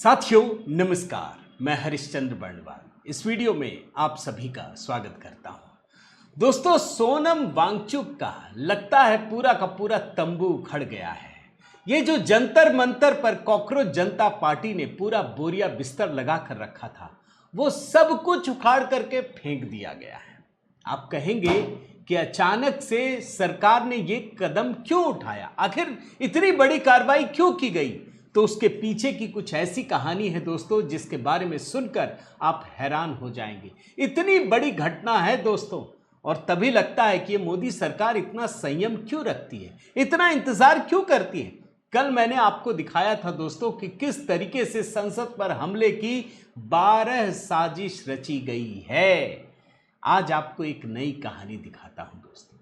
साथियों नमस्कार, मैं हरिश्चंद्र बर्णवाल इस वीडियो में आप सभी का स्वागत करता हूं। दोस्तों, सोनम वांगचुक का लगता है पूरा का पूरा तंबू उखड़ गया है। ये जो जंतर मंतर पर कॉकरोच जनता पार्टी ने पूरा बोरिया बिस्तर लगा कर रखा था, वो सब कुछ उखाड़ करके फेंक दिया गया है। आप कहेंगे कि अचानक से सरकार ने ये कदम क्यों उठाया, आखिर इतनी बड़ी कार्रवाई क्यों की गई? तो उसके पीछे की कुछ ऐसी कहानी है दोस्तों, जिसके बारे में सुनकर आप हैरान हो जाएंगे। इतनी बड़ी घटना है दोस्तों, और तभी लगता है कि ये मोदी सरकार इतना संयम क्यों रखती है, इतना इंतजार क्यों करती है। कल मैंने आपको दिखाया था दोस्तों कि किस तरीके से संसद पर हमले की 12 साजिश रची गई है। आज आपको एक नई कहानी दिखाता हूं दोस्तों।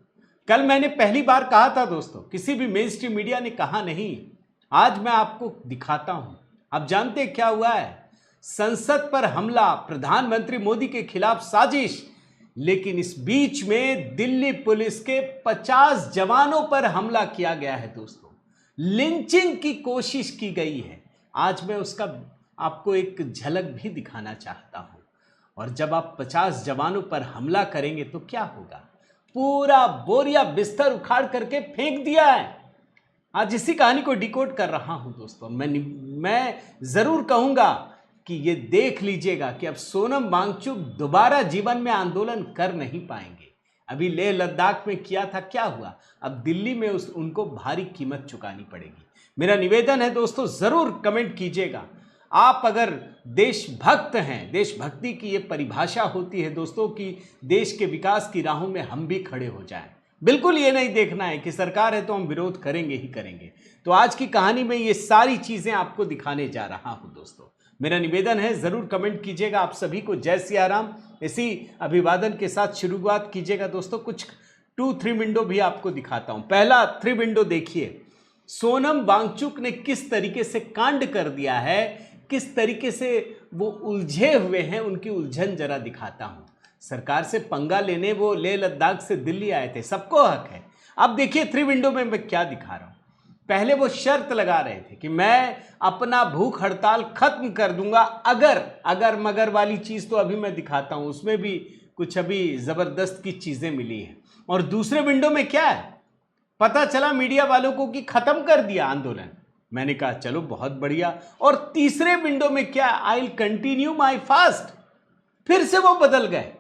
कल मैंने पहली बार कहा था दोस्तों, किसी भी मेन स्ट्रीम मीडिया ने कहा नहीं। आज मैं आपको दिखाता हूं। आप जानते क्या हुआ है? संसद पर हमला, प्रधानमंत्री मोदी के खिलाफ साजिश। लेकिन इस बीच में दिल्ली पुलिस के 50 जवानों पर हमला किया गया है दोस्तों। लिंचिंग की कोशिश की गई है। आज मैं उसका आपको एक झलक भी दिखाना चाहता हूं। और जब आप 50 जवानों पर हमला करेंगे तो क्या होगा? पूरा बोरिया बिस्तर उखाड़ करके फेंक दिया है। आज इसी कहानी को डिकोड कर रहा हूं दोस्तों। मैं जरूर कहूंगा कि ये देख लीजिएगा कि अब सोनम वांगचुक दोबारा जीवन में आंदोलन कर नहीं पाएंगे। अभी लेह लद्दाख में किया था, क्या हुआ? अब दिल्ली में उनको भारी कीमत चुकानी पड़ेगी। मेरा निवेदन है दोस्तों, जरूर कमेंट कीजिएगा। आप अगर देशभक्त हैं, देशभक्ति की ये परिभाषा होती है दोस्तों कि देश के विकास की राहों में हम भी खड़े हो जाएं। बिल्कुल ये नहीं देखना है कि सरकार है तो हम विरोध करेंगे ही करेंगे। तो आज की कहानी में ये सारी चीजें आपको दिखाने जा रहा हूं दोस्तों। मेरा निवेदन है, जरूर कमेंट कीजिएगा। आप सभी को जय सिया राम इसी अभिवादन के साथ शुरुआत कीजिएगा दोस्तों। कुछ 2-3 विंडो भी आपको दिखाता हूं। पहला 3 विंडो देखिए। सोनम वांगचुक ने किस तरीके से कांड कर दिया है, किस तरीके से वो उलझे हुए हैं, उनकी उलझन जरा दिखाता हूं। सरकार से पंगा लेने वो लेह लद्दाख से दिल्ली आए थे, सबको हक है। अब देखिए 3 विंडो में मैं क्या दिखा रहा हूं। पहले वो शर्त लगा रहे थे कि मैं अपना भूख हड़ताल खत्म कर दूंगा अगर मगर वाली चीज तो अभी मैं दिखाता हूं। उसमें भी कुछ अभी जबरदस्त की चीजें मिली है। और दूसरे विंडो में क्या है, पता चला मीडिया वालों को कि खत्म कर दिया आंदोलन। मैंने कहा चलो बहुत बढ़िया। और तीसरे विंडो में क्या, I will continue my fast. फिर से वो बदल गए।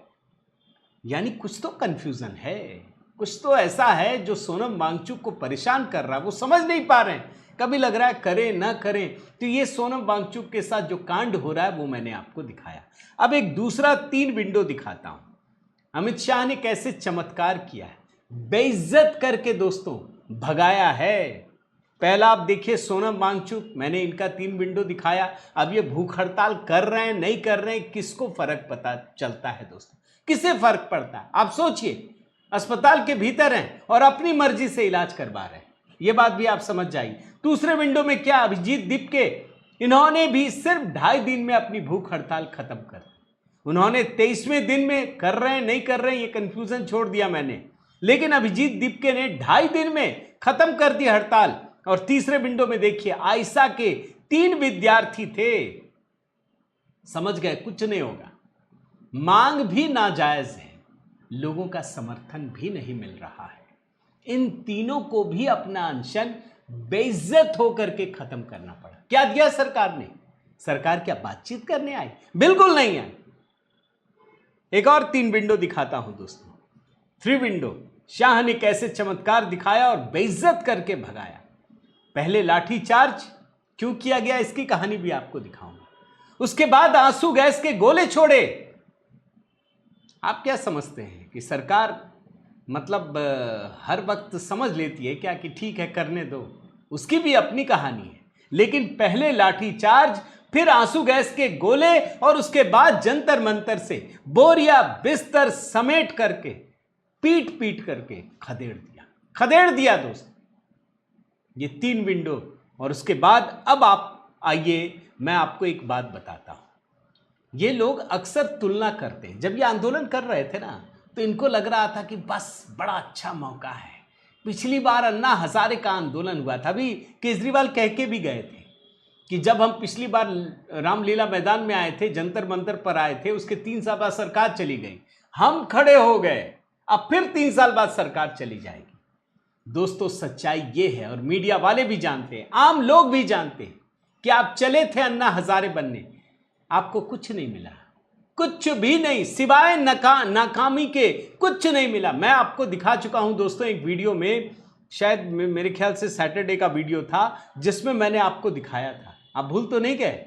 यानी कुछ तो कंफ्यूजन है, कुछ तो ऐसा है जो सोनम वांगचुक को परेशान कर रहा है। वो समझ नहीं पा रहे हैं, कभी लग रहा है करें ना करें। तो ये सोनम वांगचुक के साथ जो कांड हो रहा है वो मैंने आपको दिखाया। अब एक दूसरा 3 विंडो दिखाता हूं। अमित शाह ने कैसे चमत्कार किया है, बेइज्जत करके दोस्तों भगाया है। पहला आप देखिए सोनम वांगचुक, मैंने इनका 3 विंडो दिखाया। अब ये भूख हड़ताल कर रहे हैं नहीं कर रहे हैं, किसको फर्क पता चलता है दोस्तों? किसे फर्क पड़ता है? आप सोचिए, अस्पताल के भीतर हैं और अपनी मर्जी से इलाज करवा रहे हैं। ये बात भी आप समझ जाइए। दूसरे विंडो में क्या, अभिजीत दीपके, इन्होंने भी सिर्फ 2.5 दिन में अपनी भूख हड़ताल खत्म कर दी। उन्होंने 23वें दिन में कर रहे हैं नहीं कर रहे हैं, ये कंफ्यूजन छोड़ दिया मैंने। लेकिन अभिजीत दीपके ने 2.5 दिन में खत्म कर दी हड़ताल। और तीसरे विंडो में देखिए, आयशा के 3 विद्यार्थी थे, समझ गए कुछ नहीं होगा। मांग भी नाजायज है, लोगों का समर्थन भी नहीं मिल रहा है। इन तीनों को भी अपना अनशन बेइज्जत होकर के खत्म करना पड़ा। क्या दिया सरकार ने? सरकार क्या बातचीत करने आई? बिल्कुल नहीं आई। एक और 3 विंडो दिखाता हूं दोस्तों। 3 विंडो, शाह ने कैसे चमत्कार दिखाया और बेइज्जत करके भगाया। पहले लाठी चार्ज क्यों किया गया, इसकी कहानी भी आपको दिखाऊंगा। उसके बाद आंसू गैस के गोले छोड़े। आप क्या समझते हैं कि सरकार मतलब हर वक्त समझ लेती है क्या कि ठीक है करने दो? उसकी भी अपनी कहानी है। लेकिन पहले लाठी चार्ज, फिर आंसू गैस के गोले, और उसके बाद जंतर मंतर से बोरिया बिस्तर समेट करके पीट पीट करके खदेड़ दिया दोस्तों। ये 3 विंडो। और उसके बाद अब आप आइए, मैं आपको एक बात बताता हूं। ये लोग अक्सर तुलना करते हैं। जब ये आंदोलन कर रहे थे ना, तो इनको लग रहा था कि बस बड़ा अच्छा मौका है। पिछली बार अन्ना हजारे का आंदोलन हुआ था, अभी केजरीवाल कह के भी गए थे कि जब हम पिछली बार रामलीला मैदान में आए थे, जंतर मंतर पर आए थे, उसके 3 साल बाद सरकार चली गई, हम खड़े हो गए, अब फिर 3 साल बाद सरकार चली जाएगी। दोस्तों सच्चाई ये है, और मीडिया वाले भी जानते हैं, आम लोग भी जानते हैं कि आप चले थे अन्ना हजारे बनने, आपको कुछ नहीं मिला, कुछ भी नहीं, सिवाय नाकामी के कुछ नहीं मिला। मैं आपको दिखा चुका हूं दोस्तों एक वीडियो में, शायद मेरे ख्याल से सैटरडे का वीडियो था, जिसमें मैंने आपको दिखाया था। आप भूल तो नहीं गए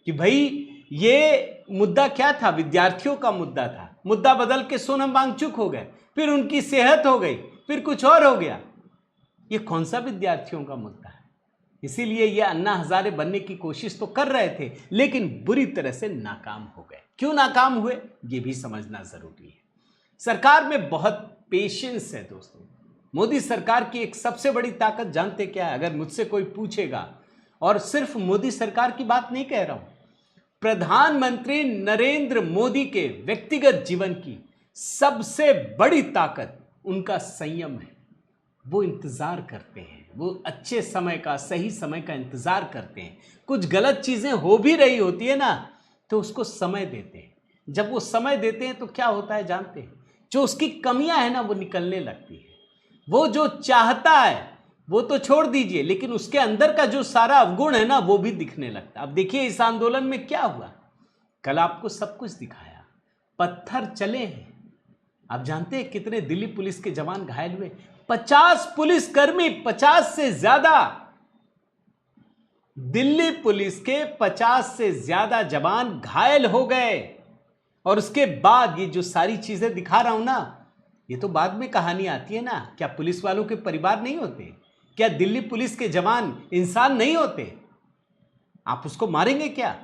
कि भाई ये मुद्दा क्या था? विद्यार्थियों का मुद्दा था। मुद्दा बदल के सोनम वांगचुक हो गए, फिर उनकी सेहत हो गई, फिर कुछ और हो गया। ये कौन सा विद्यार्थियों का मुद्दा है? इसीलिए ये अन्ना हजारे बनने की कोशिश तो कर रहे थे, लेकिन बुरी तरह से नाकाम हो गए। क्यों नाकाम हुए ये भी समझना जरूरी है। सरकार में बहुत पेशेंस है दोस्तों। मोदी सरकार की एक सबसे बड़ी ताकत जानते क्या है? अगर मुझसे कोई पूछेगा, और सिर्फ मोदी सरकार की बात नहीं कह रहा हूं, प्रधानमंत्री नरेंद्र मोदी के व्यक्तिगत जीवन की सबसे बड़ी ताकत उनका संयम है। वो इंतजार करते हैं, वो अच्छे समय का, सही समय का इंतजार करते हैं। कुछ गलत चीजें हो भी रही होती है ना, तो उसको समय देते हैं। जब वो समय देते हैं तो क्या होता है जानते हैं? जो उसकी कमियां हैं ना, वो निकलने लगती है। वो जो चाहता है वो तो छोड़ दीजिए, लेकिन उसके अंदर का जो सारा अवगुण है ना, वो भी दिखने लगता है। अब देखिए इस आंदोलन में क्या हुआ, कल आपको सब कुछ दिखाया। पत्थर चले हैं। आप जानते हैं कितने दिल्ली पुलिस के जवान घायल हुए? 50 पुलिसकर्मी, 50 से ज्यादा, दिल्ली पुलिस के 50 से ज्यादा जवान घायल हो गए। और उसके बाद ये जो सारी चीजें दिखा रहा हूं ना, ये तो बाद में कहानी आती है ना। क्या पुलिस वालों के परिवार नहीं होते? क्या दिल्ली पुलिस के जवान इंसान नहीं होते? आप उसको मारेंगे क्या?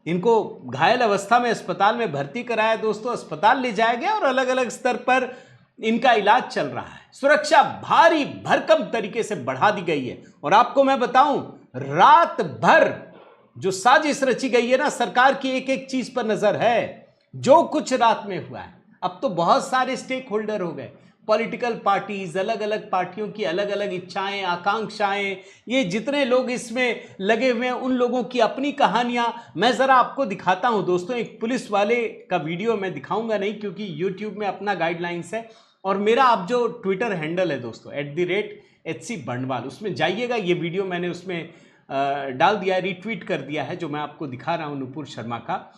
इनको घायल अवस्था में अस्पताल में भर्ती कराया दोस्तों, अस्पताल ले जाया गया और अलग अलग स्तर पर इनका इलाज चल रहा है। सुरक्षा भारी भरकम तरीके से बढ़ा दी गई है। और आपको मैं बताऊं, रात भर जो साजिश रची गई है ना, सरकार की एक एक चीज पर नजर है। जो कुछ रात में हुआ है, अब तो बहुत सारे स्टेक होल्डर हो गए, पॉलिटिकल पार्टीज, अलग अलग पार्टियों की अलग अलग इच्छाएं, आकांक्षाएं, ये जितने लोग इसमें लगे हुए हैं, उन लोगों की अपनी कहानियां मैं जरा आपको दिखाता हूं दोस्तों। एक पुलिस वाले का वीडियो मैं दिखाऊंगा नहीं, क्योंकि यूट्यूब में अपना गाइडलाइंस है। और मेरा आप जो ट्विटर हैंडल है दोस्तों @HC बंडवाल, उसमें जाइएगा। ये वीडियो मैंने उसमें डाल दिया है, रिट्वीट कर दिया है, जो मैं आपको दिखा रहा हूं नुपुर शर्मा का।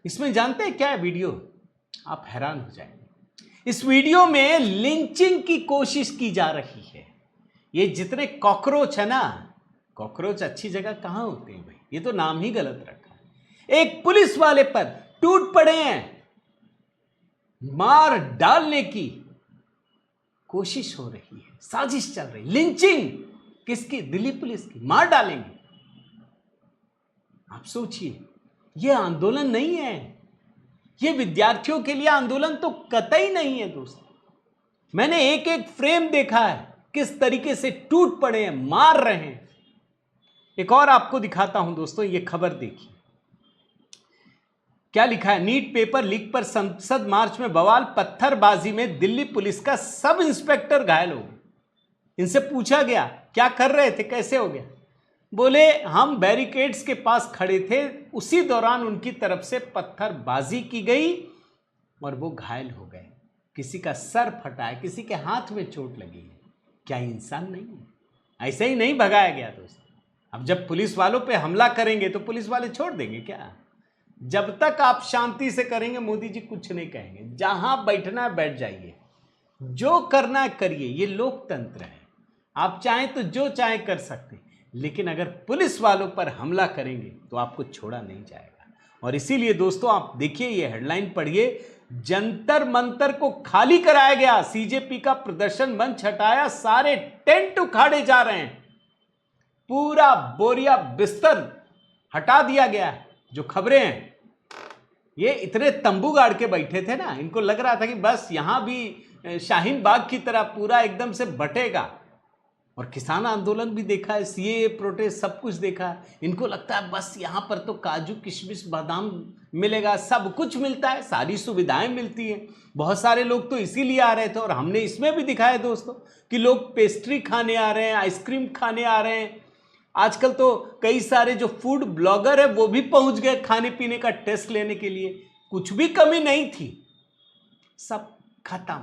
इसमें जानते हैं क्या है वीडियो? आप हैरान हो जाएंगे। इस वीडियो में लिंचिंग की कोशिश की जा रही है। ये जितने कॉकरोच है ना, कॉकरोच अच्छी जगह कहां होते हैं भाई? ये तो नाम ही गलत रखा है। एक पुलिस वाले पर टूट पड़े हैं, मार डालने की कोशिश हो रही है, साजिश चल रही। लिंचिंग किसकी? दिल्ली पुलिस की। मार डालेंगे। आप सोचिए, यह आंदोलन नहीं है, यह विद्यार्थियों के लिए आंदोलन तो कतई नहीं है दोस्तों। मैंने एक एक फ्रेम देखा है, किस तरीके से टूट पड़े हैं, मार रहे हैं। एक और आपको दिखाता हूं दोस्तों, यह खबर देखिए क्या लिखा है। नीट पेपर लीक पर संसद मार्च में बवाल, पत्थरबाजी में दिल्ली पुलिस का सब इंस्पेक्टर घायल हो गए। इनसे पूछा गया क्या कर रहे थे, कैसे हो गया? बोले हम बैरिकेड्स के पास खड़े थे, उसी दौरान उनकी तरफ से पत्थरबाजी की गई और वो घायल हो गए। किसी का सर फटा है, किसी के हाथ में चोट लगी है। क्या इंसान नहीं है? ऐसे ही नहीं भगाया गया दोस्तों। अब जब पुलिस वालों पे हमला करेंगे तो पुलिस वाले छोड़ देंगे क्या? जब तक आप शांति से करेंगे, मोदी जी कुछ नहीं कहेंगे। जहां बैठना है बैठ जाइए, जो करना है करिए। ये लोकतंत्र है, आप चाहें तो जो चाहे कर सकते, लेकिन अगर पुलिस वालों पर हमला करेंगे तो आपको छोड़ा नहीं जाएगा। और इसीलिए दोस्तों आप देखिए, ये हेडलाइन पढ़िए, जंतर मंतर को खाली कराया गया, सीजेपी का प्रदर्शन मंच हटाया, सारे टेंट उखाड़े जा रहे हैं, पूरा बोरिया बिस्तर हटा दिया गया है। जो खबरें हैं, ये इतने तंबू गाड़ के बैठे थे ना, इनको लग रहा था कि बस यहां भी शाहीन बाग की तरह पूरा एकदम से बटेगा। और किसान आंदोलन भी देखा है, सीएए प्रोटेस्ट, सब कुछ देखा है। इनको लगता है बस यहां पर तो काजू किशमिश बादाम मिलेगा, सब कुछ मिलता है, सारी सुविधाएं मिलती हैं। बहुत सारे लोग तो इसीलिए आ रहे थे। और हमने इसमें भी दिखाया दोस्तों कि लोग पेस्ट्री खाने आ रहे हैं, आइसक्रीम खाने आ रहे हैं, आजकल तो कई सारे जो फूड ब्लॉगर है वो भी पहुंच गए खाने पीने का टेस्ट लेने के लिए। कुछ भी कमी नहीं थी, सब खत्म,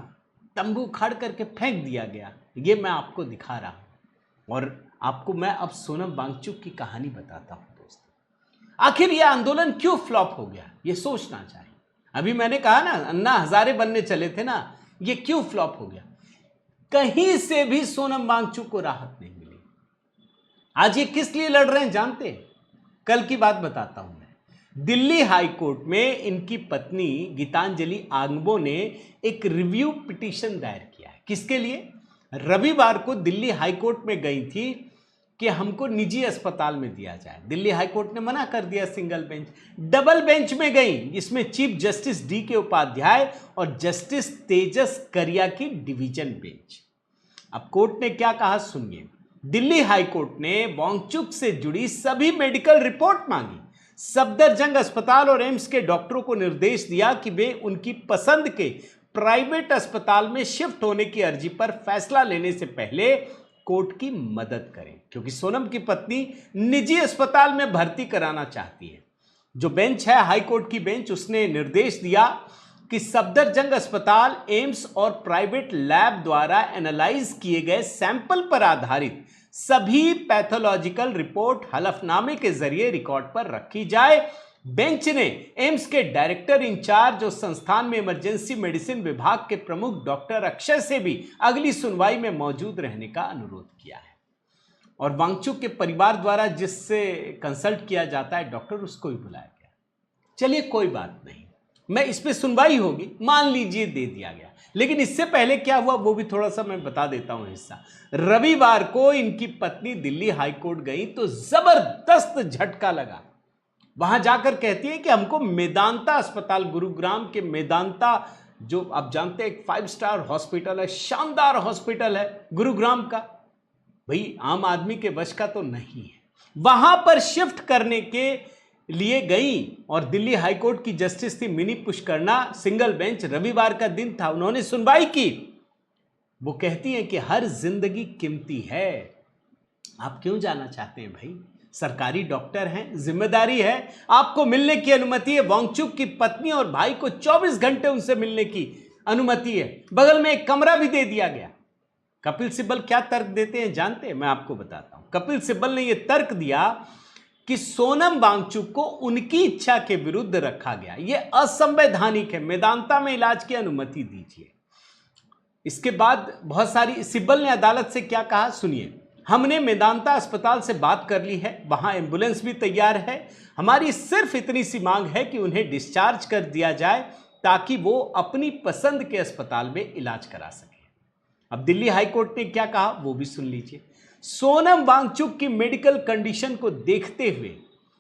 तंबू खड़ करके फेंक दिया गया। ये मैं आपको दिखा रहा हूं और आपको मैं अब सोनम वांगचुक की कहानी बताता हूं दोस्तों। आखिर यह आंदोलन क्यों फ्लॉप हो गया, यह सोचना चाहिए। अभी मैंने कहा ना, अन्ना हजारे बनने चले थे ना, यह क्यों फ्लॉप हो गया? कहीं से भी सोनम वांगचुक को राहत नहीं मिली। आज ये किस लिए लड़ रहे हैं जानते हैं? कल की बात बताता हूं मैं। दिल्ली हाई कोर्ट में इनकी पत्नी गीतांजलि आंगबो ने एक रिव्यू पिटीशन दायर किया है। किसके लिए? रविवार को दिल्ली हाई कोर्ट में गई थी कि हमको निजी अस्पताल में दिया जाए। दिल्ली हाई कोर्ट ने मना कर दिया, सिंगल बेंच। डबल बेंच में गई, इसमें चीफ जस्टिस डी के उपाध्याय और जस्टिस तेजस करिया की डिवीजन बेंच। अब कोर्ट ने क्या कहा सुनिए। दिल्ली हाई कोर्ट ने वांगचुक से जुड़ी सभी मेडिकल रिपोर्ट मांगी। सफदरजंग अस्पताल और एम्स के डॉक्टरों को निर्देश दिया कि वे उनकी पसंद के प्राइवेट अस्पताल में शिफ्ट होने की अर्जी पर फैसला लेने से पहले कोर्ट की मदद करें, क्योंकि सोनम की पत्नी निजी अस्पताल में भर्ती कराना चाहती है। जो बेंच है हाई कोर्ट की बेंच, उसने निर्देश दिया कि सफदरजंग अस्पताल, एम्स और प्राइवेट लैब द्वारा एनालाइज किए गए सैंपल पर आधारित सभी पैथोलॉजिकल रिपोर्ट हलफनामे के जरिए रिकॉर्ड पर रखी जाए। बेंच ने एम्स के डायरेक्टर इंचार्ज और संस्थान में इमरजेंसी मेडिसिन विभाग के प्रमुख डॉक्टर अक्षय से भी अगली सुनवाई में मौजूद रहने का अनुरोध किया है। और वांगचुक के परिवार द्वारा जिससे कंसल्ट किया जाता है डॉक्टर, उसको भी बुलाया गया। चलिए कोई बात नहीं, मैं इस पे सुनवाई होगी, मान लीजिए दे दिया गया। लेकिन इससे पहले क्या हुआ वो भी थोड़ा सा मैं बता देता हूं हिस्सा। रविवार को इनकी पत्नी दिल्ली हाई कोर्ट गई तो जबरदस्त झटका लगा। वहां जाकर कहती है कि हमको मेदांता अस्पताल, गुरुग्राम के मेदांता, जो आप जानते हैं एक 5 स्टार हॉस्पिटल है, शानदार हॉस्पिटल है गुरुग्राम का, भाई आम आदमी के वश का तो नहीं है, वहां पर शिफ्ट करने के लिए गई। और दिल्ली हाईकोर्ट की जस्टिस थी मिनी पुष्करना, सिंगल बेंच, रविवार का दिन था, उन्होंने सुनवाई की। वो कहती हैं कि हर जिंदगी कीमती है, आप क्यों जाना चाहते हैं भाई? सरकारी डॉक्टर हैं, जिम्मेदारी है, आपको मिलने की अनुमति है। वांगचुक की पत्नी और भाई को 24 घंटे उनसे मिलने की अनुमति है। बगल में एक कमरा भी दे दिया गया। कपिल सिब्बल क्या तर्क देते हैं जानते हैं? मैं आपको बताता हूं। कपिल सिब्बल ने यह तर्क दिया कि सोनम वांगचुक को उनकी इच्छा के विरुद्ध रखा गया, यह असंवैधानिक है, मेदांता में इलाज की अनुमति दीजिए। इसके बाद बहुत सारी, सिब्बल ने अदालत से क्या कहा सुनिए। हमने मेदांता अस्पताल से बात कर ली है, वहां एम्बुलेंस भी तैयार है। हमारी सिर्फ इतनी सी मांग है कि उन्हें डिस्चार्ज कर दिया जाए ताकि वो अपनी पसंद के अस्पताल में इलाज करा सके। अब दिल्ली हाईकोर्ट ने क्या कहा वो भी सुन लीजिए। सोनम वांगचुक की मेडिकल कंडीशन को देखते हुए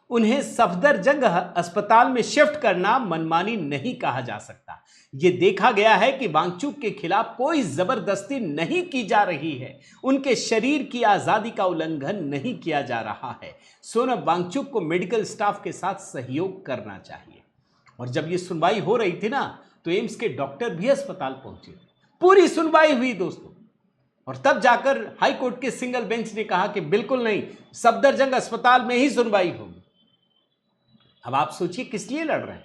उन्हें सफदरजंग अस्पताल में शिफ्ट करना मनमानी नहीं कहा जा सकता। यह देखा गया है कि वांगचुक के खिलाफ कोई जबरदस्ती नहीं की जा रही है, उनके शरीर की आजादी का उल्लंघन नहीं किया जा रहा है। सोनम वांगचुक को मेडिकल स्टाफ के साथ सहयोग करना चाहिए। और जब यह सुनवाई हो रही थी ना, तो एम्स के डॉक्टर भी अस्पताल पहुंचे, पूरी सुनवाई हुई दोस्तों। और तब जाकर हाई कोर्ट के सिंगल बेंच ने कहा कि बिल्कुल नहीं, सफदरजंग अस्पताल में ही सुनवाई होगी। अब आप सोचिए किस लिए लड़ रहे हैं?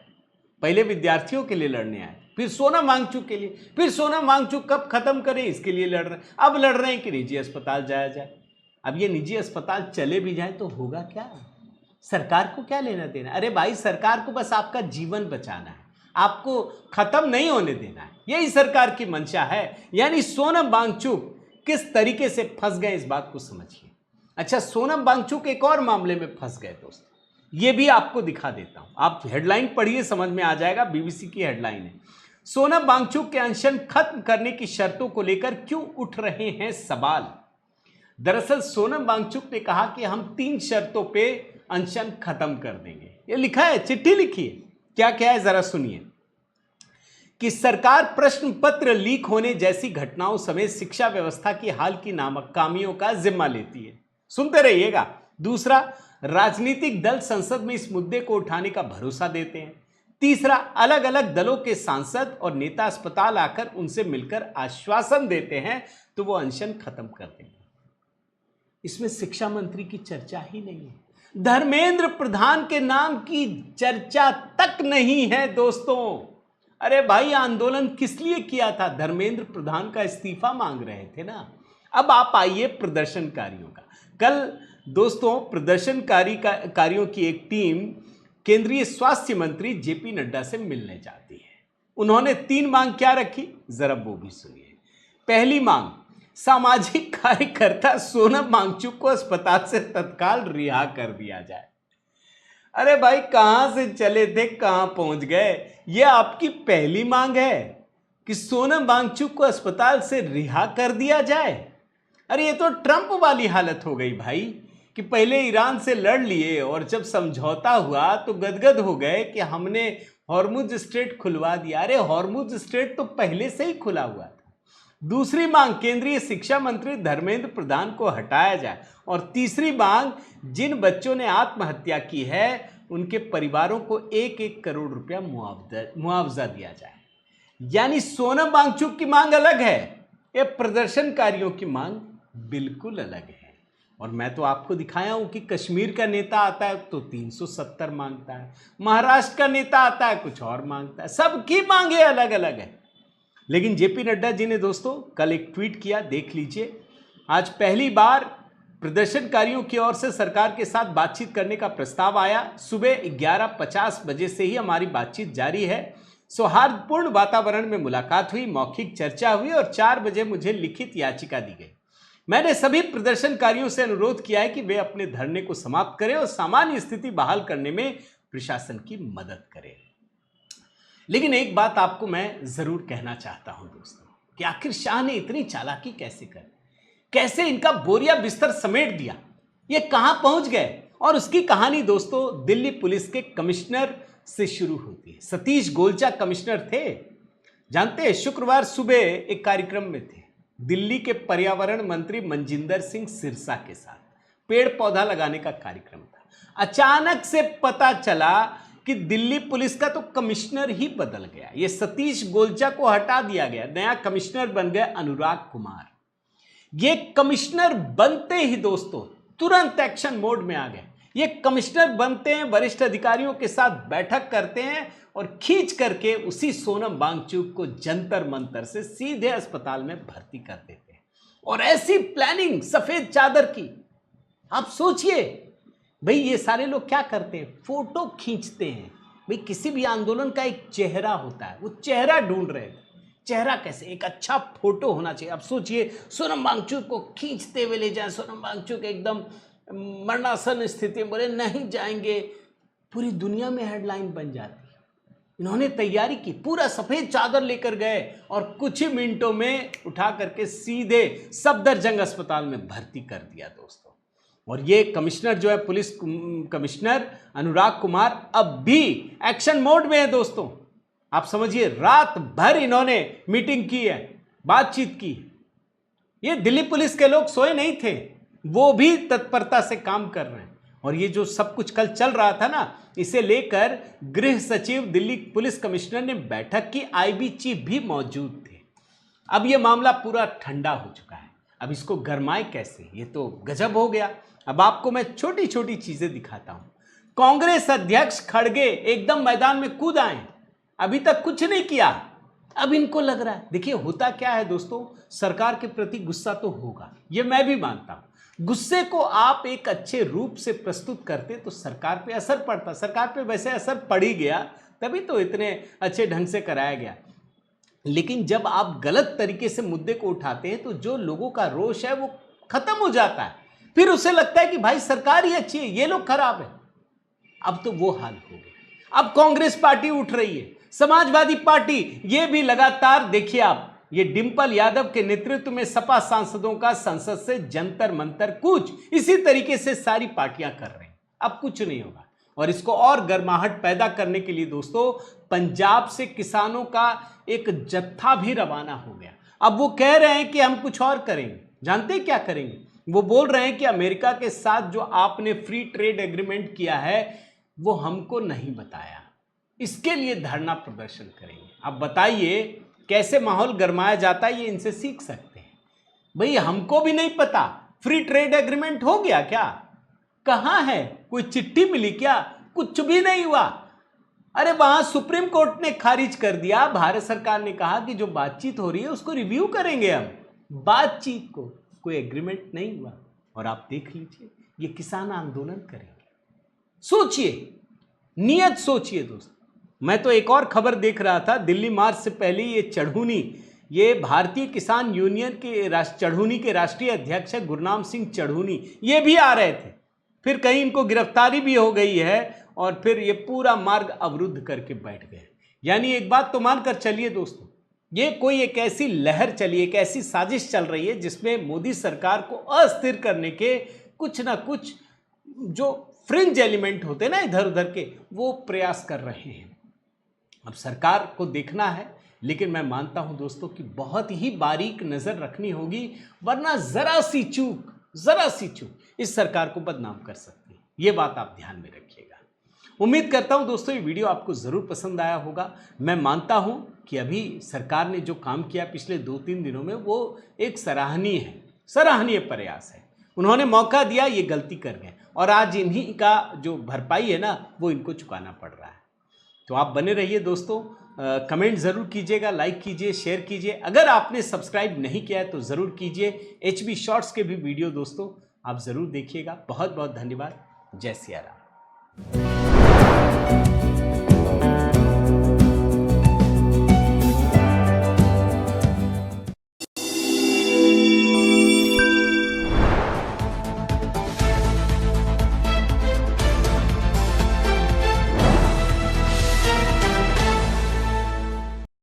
पहले विद्यार्थियों के लिए लड़ने आए, फिर सोनम वांगचुक के लिए, फिर सोनम वांगचुक कब खत्म करें इसके लिए लड़ रहे हैं। अब लड़ रहे हैं कि निजी अस्पताल जाया जाए। अब ये निजी अस्पताल चले भी जाए तो होगा क्या? सरकार को क्या लेना देना? अरे भाई, सरकार को बस आपका जीवन बचाना है, आपको खत्म नहीं होने देना है, यही सरकार की मंशा है। यानी सोनम वांगचुक किस तरीके से फंस गए, इस बात को समझिए। अच्छा, सोनम वांगचुक एक और मामले में फंस गए दोस्तों, ये भी आपको दिखा देता हूं। आप हेडलाइन पढ़िए, समझ में आ जाएगा। बीबीसी की हेडलाइन है, सोनम वांगचुक के अनशन खत्म करने की शर्तों को लेकर क्यों उठ रहे हैं सवाल। दरअसल सोनम वांगचुक ने कहा कि हम 3 शर्तों पे अनशन खत्म कर देंगे। ये लिखा है, चिट्ठी लिखी है। क्या क्या है जरा सुनिए। कि सरकार प्रश्न पत्र लीक होने जैसी घटनाओं समेत शिक्षा व्यवस्था की हाल की नाकामियों का जिम्मा लेती है, सुनते रहिएगा। दूसरा, राजनीतिक दल संसद में इस मुद्दे को उठाने का भरोसा देते हैं। तीसरा, अलग अलग दलों के सांसद और नेता अस्पताल आकर उनसे मिलकर आश्वासन देते हैं तो वो अनशन खत्म कर देंगे। इसमें शिक्षा मंत्री की चर्चा ही नहीं है। धर्मेंद्र प्रधान के नाम की चर्चा तक नहीं है दोस्तों। अरे भाई, आंदोलन किस लिए किया था? धर्मेंद्र प्रधान का इस्तीफा मांग रहे थे ना। अब आप आइए प्रदर्शनकारियों का। कल दोस्तों कारियों की एक टीम केंद्रीय स्वास्थ्य मंत्री जेपी नड्डा से मिलने जाती है। उन्होंने 3 मांग क्या रखी, जरा वो भी सुनिए। पहली मांग, सामाजिक कार्यकर्ता सोनम वांगचुक को अस्पताल से तत्काल रिहा कर दिया जाए। अरे भाई, कहां से चले थे, कहां पहुंच गए? यह आपकी पहली मांग है कि सोनम वांगचुक को अस्पताल से रिहा कर दिया जाए? अरे ये तो ट्रंप वाली हालत हो गई भाई, कि पहले ईरान से लड़ लिए और जब समझौता हुआ तो गदगद हो गए कि हमने हॉर्मुज स्ट्रेट खुलवा दिया। अरे हॉर्मुज स्ट्रेट तो पहले से ही खुला हुआ था। दूसरी मांग, केंद्रीय शिक्षा मंत्री धर्मेंद्र प्रधान को हटाया जाए। और तीसरी मांग, जिन बच्चों ने आत्महत्या की है उनके परिवारों को 1-1 करोड़ रुपया मुआवजा दिया जाए। यानी सोनम वांगचुक की मांग अलग है, ये प्रदर्शनकारियों की मांग बिल्कुल अलग है। और मैं तो आपको दिखाया हूं कि कश्मीर का नेता आता है तो 370 मांगता है, महाराष्ट्र का नेता आता है कुछ और मांगता है, सबकी मांगे अलग अलग है। लेकिन जेपी नड्डा जी ने दोस्तों कल एक ट्वीट किया, देख लीजिए। आज पहली बार प्रदर्शनकारियों की ओर से सरकार के साथ बातचीत करने का प्रस्ताव आया। सुबह 11:50 बजे से ही हमारी बातचीत जारी है। सौहार्दपूर्ण वातावरण में मुलाकात हुई, मौखिक चर्चा हुई और 4 बजे मुझे लिखित याचिका दी गई। मैंने सभी प्रदर्शनकारियों से अनुरोध किया है कि वे अपने धरने को समाप्त करें और सामान्य स्थिति बहाल करने में प्रशासन की मदद करें। लेकिन एक बात आपको मैं जरूर कहना चाहता हूं दोस्तों, कि आखिर शाह ने इतनी चालाकी कैसे कर, कैसे इनका बोरिया बिस्तर समेट दिया, ये कहां पहुंच गए? और उसकी कहानी दोस्तों दिल्ली पुलिस के कमिश्नर से शुरू होती है। सतीश गोलचा कमिश्नर थे, जानते हैं। शुक्रवार सुबह एक कार्यक्रम में थे, दिल्ली के पर्यावरण मंत्री मनजिंदर सिंह सिरसा के साथ पेड़ पौधा लगाने का कार्यक्रम था। अचानक से पता चला कि दिल्ली पुलिस का तो कमिश्नर ही बदल गया। ये सतीश गोलचा को हटा दिया गया, नया कमिश्नर बन गए अनुराग कुमार। ये कमिश्नर बनते ही दोस्तों तुरंत एक्शन मोड में आ गए। ये कमिश्नर बनते हैं, वरिष्ठ अधिकारियों के साथ बैठक करते हैं और खींच करके उसी सोनम वांगचुक को जंतर मंतर से सीधे अस्पताल में भर्ती कर देते हैं। और ऐसी प्लानिंग सफेद चादर की, आप सोचिए भाई, ये सारे लोग क्या करते हैं? फोटो खींचते हैं। भाई किसी भी आंदोलन का एक चेहरा होता है, वो चेहरा ढूंढ रहे थे। चेहरा कैसे? एक अच्छा फोटो होना चाहिए। अब सोचिए, सोनम वांगचुक को खींचते हुए ले जाए, सोनम वांगचुक एकदम मरणासन स्थिति में, बोले नहीं जाएंगे, पूरी दुनिया में हेडलाइन बन जाती। इन्होंने तैयारी की, पूरा सफेद चादर लेकर गए और कुछ ही मिनटों में उठा करके सीधे सफदरजंग अस्पताल में भर्ती कर दिया दोस्तों। और ये कमिश्नर जो है, पुलिस कमिश्नर अनुराग कुमार, अब भी एक्शन मोड में है दोस्तों। आप समझिए, रात भर इन्होंने मीटिंग की है, बातचीत की। ये दिल्ली पुलिस के लोग सोए नहीं थे, वो भी तत्परता से काम कर रहे हैं। और ये जो सब कुछ कल चल रहा था ना, इसे लेकर गृह सचिव, दिल्ली पुलिस कमिश्नर ने बैठक की, आईबी चीफ भी मौजूद थे। अब ये मामला पूरा ठंडा हो चुका है। अब इसको गरमाए कैसे, ये तो गजब हो गया। अब आपको मैं छोटी छोटी चीजें दिखाता हूं। कांग्रेस अध्यक्ष खड़गे एकदम मैदान में कूद आए, अभी तक कुछ नहीं किया, अब इनको लग रहा है। देखिए होता क्या है दोस्तों, सरकार के प्रति गुस्सा तो होगा, ये मैं भी मानता हूं। गुस्से को आप एक अच्छे रूप से प्रस्तुत करते तो सरकार पे असर पड़ता। सरकार पे वैसे असर पड़ ही गया, तभी तो इतने अच्छे ढंग से कराया गया। लेकिन जब आप गलत तरीके से मुद्दे को उठाते हैं तो जो लोगों का रोष है वो खत्म हो जाता है। फिर उसे लगता है कि भाई सरकार ही अच्छी है, ये लोग खराब है। अब तो वो हाल हो गया। अब कांग्रेस पार्टी उठ रही है, समाजवादी पार्टी, ये भी लगातार देखिए आप, ये डिंपल यादव के नेतृत्व में सपा सांसदों का संसद से जंतर मंतर कूच, इसी तरीके से सारी पार्टियां कर रही हैं। अब कुछ नहीं होगा। और इसको और गर्माहट पैदा करने के लिए दोस्तों, पंजाब से किसानों का एक जत्था भी रवाना हो गया। अब वो कह रहे हैं कि हम कुछ और करेंगे। जानते हैं क्या करेंगे? वो बोल रहे हैं कि अमेरिका के साथ जो आपने फ्री ट्रेड एग्रीमेंट किया है वो हमको नहीं बताया, इसके लिए धरना प्रदर्शन करेंगे। अब बताइए कैसे माहौल गरमाया जाता है, ये इनसे सीख सकते हैं। भाई हमको भी नहीं पता, फ्री ट्रेड एग्रीमेंट हो गया क्या? कहां है? कोई चिट्ठी मिली क्या? कुछ भी नहीं हुआ। अरे वहां सुप्रीम कोर्ट ने खारिज कर दिया, भारत सरकार ने कहा कि जो बातचीत हो रही है उसको रिव्यू करेंगे हम। बातचीत को कोई एग्रीमेंट नहीं हुआ। और आप देख लीजिए, ये किसान आंदोलन करेंगे। सोचिए, नियत सोचिए दोस्तों। मैं तो एक और खबर देख रहा था, दिल्ली मार्च से पहले ये चढ़ूनी, ये भारतीय किसान यूनियन के चढ़ूनी के राष्ट्रीय अध्यक्ष है गुरनाम सिंह चढ़ूनी, ये भी आ रहे थे। फिर कहीं इनको गिरफ्तारी भी हो गई है और फिर ये पूरा मार्ग अवरुद्ध करके बैठ गए। यानी एक बात तो मानकर चलिए दोस्तों, ये कोई एक ऐसी लहर चली, एक ऐसी साजिश चल रही है जिसमें मोदी सरकार को अस्थिर करने के कुछ ना कुछ जो फ्रिंज एलिमेंट होते हैं ना इधर उधर के, वो प्रयास कर रहे हैं। अब सरकार को देखना है, लेकिन मैं मानता हूं दोस्तों कि बहुत ही बारीक नजर रखनी होगी, वरना जरा सी चूक इस सरकार को बदनाम कर सकती है। ये बात आप ध्यान में रखिएगा। उम्मीद करता हूं दोस्तों ये वीडियो आपको जरूर पसंद आया होगा। मैं मानता हूं कि अभी सरकार ने जो काम किया पिछले 2-3 दिनों में, वो एक सराहनीय प्रयास है। उन्होंने मौका दिया, ये गलती कर गए, और आज इन्हीं का जो भरपाई है ना, वो इनको चुकाना पड़ रहा है। तो आप बने रहिए दोस्तों, कमेंट ज़रूर कीजिएगा, लाइक कीजिए, शेयर कीजिए। अगर आपने सब्सक्राइब नहीं किया है तो ज़रूर कीजिए। HB शॉर्ट्स के भी वीडियो दोस्तों आप ज़रूर देखिएगा। बहुत बहुत धन्यवाद। जय सिया राम।